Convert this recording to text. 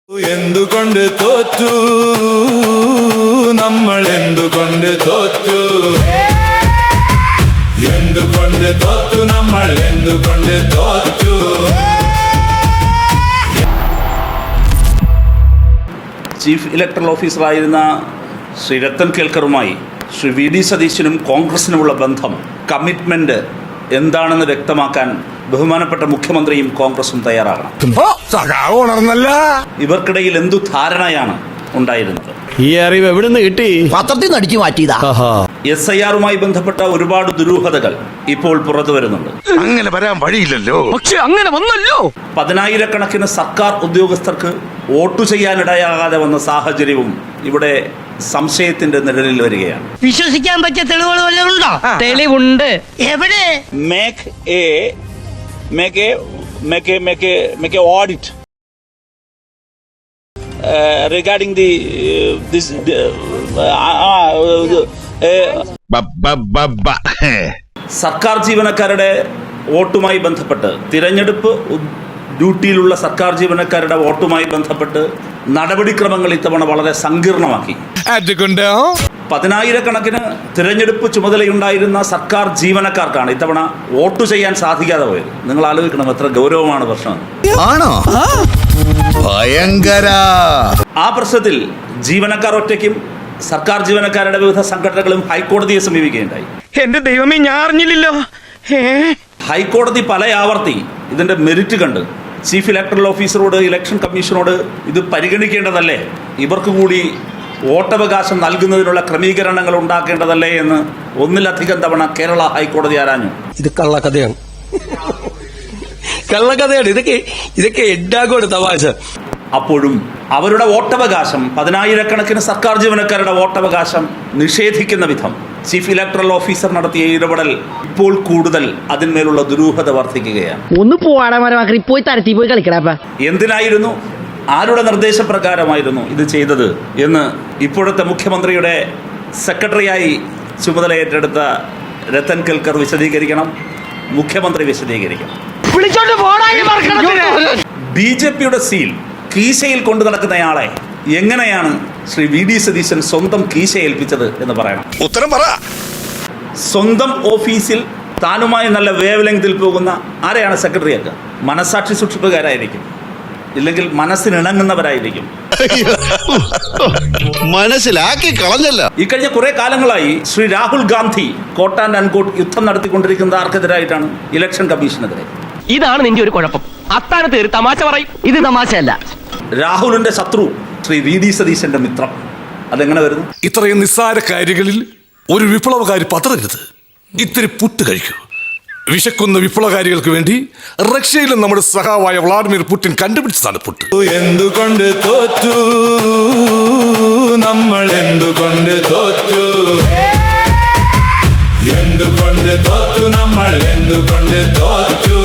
എന്തുകൊണ്ട് തോറ്റു നമ്മൾ എന്തുകൊണ്ട് തോറ്റു എന്തുകൊണ്ട് തോറ്റു നമ്മൾ എന്തുകൊണ്ട് തോറ്റു ചീഫ് ഇലക്ടറൽ ഓഫീസറായിരുന്ന ശ്രീ രത്തൻ കേൽക്കറുമായി ശ്രീ വി ഡി സതീശനും കോൺഗ്രസിനുമുള്ള ബന്ധം, കമ്മിറ്റ്മെന്റ് എന്താണെന്ന് വ്യക്തമാക്കാൻ ബഹുമാനപ്പെട്ട മുഖ്യമന്ത്രിയും കോൺഗ്രസും തയ്യാറാകണം. ഇവർക്കിടയിൽ എന്തു ധാരണയാണ് ഉണ്ടായിരുന്നത്? ഈ അറിവ് എവിടെ നിന്ന് കിട്ടി? പത്രത്തിൽ നിന്ന് അടിച്ചു മാറ്റിയതാ. SIR-മായി ബന്ധപ്പെട്ട ഒരുപാട് ദുരൂഹതകൾ ഇപ്പോൾ പുറത്തു വരുന്നുണ്ട്. അങ്ങനെ വരാൻ വഴിയില്ലല്ലോ. പക്ഷെ അങ്ങനെ വന്നല്ലോ. 10,000-കണക്കിന് സർക്കാർ ഉദ്യോഗസ്ഥർക്ക് വോട്ടു ചെയ്യാനിടയാകാതെ വന്ന സാഹചര്യവും ഇവിടെ സംശയത്തിന്റെ നിഴലിൽ വരികയാണ്. വിശ്വസിക്കാൻ പറ്റിയ തെളിവുകൾ വല്ലതും ഉണ്ടോ? തെളിവുണ്ട്. എവിടെ? make a audit regarding this സർക്കാർ ജീവനക്കാരുടെ വോട്ടുമായി ബന്ധപ്പെട്ട്, തിരഞ്ഞെടുപ്പ് ഡ്യൂട്ടിയിലുള്ള സർക്കാർ ജീവനക്കാരുടെ വോട്ടുമായി ബന്ധപ്പെട്ട് നടപടിക്രമങ്ങൾ ഇത്തവണ വളരെ സങ്കീർണമാക്കി. 10,000-കണക്കിന് തിരഞ്ഞെടുപ്പ് ചുമതലയുണ്ടായിരുന്ന സർക്കാർ ജീവനക്കാർക്കാണ് ഇത്തവണ വോട്ട് ചെയ്യാൻ സാധിക്കാതെ പോയത്. നിങ്ങൾ ആലോചിക്കണം എത്ര ഗൗരവമാണ് പ്രശ്നം. ആണോ? ഭയങ്കര. ആ പ്രശ്നത്തിൽ ജീവനക്കാർ ഒറ്റയ്ക്കും സർക്കാർ ജീവനക്കാരുടെ വിവിധ സംഘടനകളും ഹൈക്കോടതിയെ സമീപിക്കുകയുണ്ടായി. എന്റെ ദൈവമേ, ഞാൻ അറിഞ്ഞില്ലല്ലോ. ഹൈക്കോടതി പല ആവർത്തി ഇതിന്റെ മെറിറ്റ് കണ്ട് ചീഫ് ഇലക്ടറൽ ഓഫീസറോട്, ഇലക്ഷൻ കമ്മീഷനോട് ഇത് പരിഗണിക്കേണ്ടതല്ലേ, ഇവർക്ക് കൂടി വോട്ടവകാശം നൽകുന്നതിനുള്ള ക്രമീകരണങ്ങൾ ഉണ്ടാക്കേണ്ടതല്ലേ എന്ന് ഒന്നിലധികം തവണ കേരള ഹൈക്കോടതി ആരാഞ്ഞു. ഇത് കള്ളക്കഥയാണ്. ഇതൊക്കെ എഡാകോട് തമാശ. അപ്പോഴും അവരുടെ വോട്ടവകാശം, 10,000-കണക്കിന് സർക്കാർ ജീവനക്കാരുടെ വോട്ടവകാശം നിഷേധിക്കുന്ന വിധം ചീഫ് ഇലക്ടറൽ ഓഫീസർ നടത്തിയ ഇടപെടൽ ഇപ്പോൾ കൂടുതൽ അതിന്മേലുള്ള ദുരൂഹത വർദ്ധിക്കുകയാണ്. ഒന്ന് പോവാടാ, പോയി തരത്തി പോയി കളിക്കടാ. എന്തിനായിരുന്നു, ആരുടെ നിർദ്ദേശപ്രകാരമായിരുന്നു ഇത് ചെയ്തത് എന്ന് ഇപ്പോഴത്തെ മുഖ്യമന്ത്രിയുടെ സെക്രട്ടറിയായി ചുമതല ഏറ്റെടുത്ത രത്തൻ കേൽക്കർ വിശദീകരിക്കണം, മുഖ്യമന്ത്രി വിശദീകരിക്കണം. BJP-യുടെ സീൽ കീശയിൽ കൊണ്ടു നടക്കുന്നയാളെ എങ്ങനെയാണ് ശ്രീ വി ഡി സതീശൻ സ്വന്തം കീശ ഏൽപ്പിച്ചത് എന്ന് പറയണം. ഉത്തരം പറ. സ്വന്തം ഓഫീസിൽ താനുമായി നല്ല വേവ് ലെങ്തിൽ പോകുന്ന ആരെയാണ് സെക്രട്ടറിയാക്കുക? മനസാക്ഷി സൂക്ഷിപ്പുകാരായിരിക്കും, ഇല്ലെങ്കിൽ മനസ്സിനിണങ്ങുന്നവരായിരിക്കും. മനസ്സിലാക്കി കളഞ്ഞല്ല. ഇക്കഴിഞ്ഞ കുറെ കാലങ്ങളായി ശ്രീ രാഹുൽ ഗാന്ധി കോട്ട് ആൻഡ് അൺകോട്ട് യുദ്ധം നടത്തിക്കൊണ്ടിരിക്കുന്നത് ആർക്കെതിരായിട്ടാണ്? ഇലക്ഷൻ കമ്മീഷനെതിരെ. ഇതാണ് നിന്റെ ഒരു കുഴപ്പം. അത്താനത്ത് കയറി തമാശ പറയും. ഇത് തമാശയല്ല. രാഹുലിന്റെ ശത്രു ശ്രീ വി ഡി സതീശന്റെ മിത്രം. അതെങ്ങനെ വരുന്നു? ഇത്രയും നിസ്സാര കാര്യങ്ങളിൽ ഒരു വിപ്ലവകാരി പതറരുത്. ഇത്തിരി പുട്ട് കഴിക്കൂ. വിശക്കുന്ന വിപ്ലവകാരികൾക്ക് വേണ്ടി റഷ്യയിലും നമ്മുടെ സഹാവായ വ്ളാഡിമിർ പുടിൻ കണ്ടുപിടിച്ചതാണ് പുട്ട്. എന്തുകൊണ്ട് തോറ്റു നമ്മൾ എന്തുകൊണ്ട് തോറ്റു എന്തുകൊണ്ട് തോറ്റു നമ്മൾ എന്തുകൊണ്ട് തോറ്റു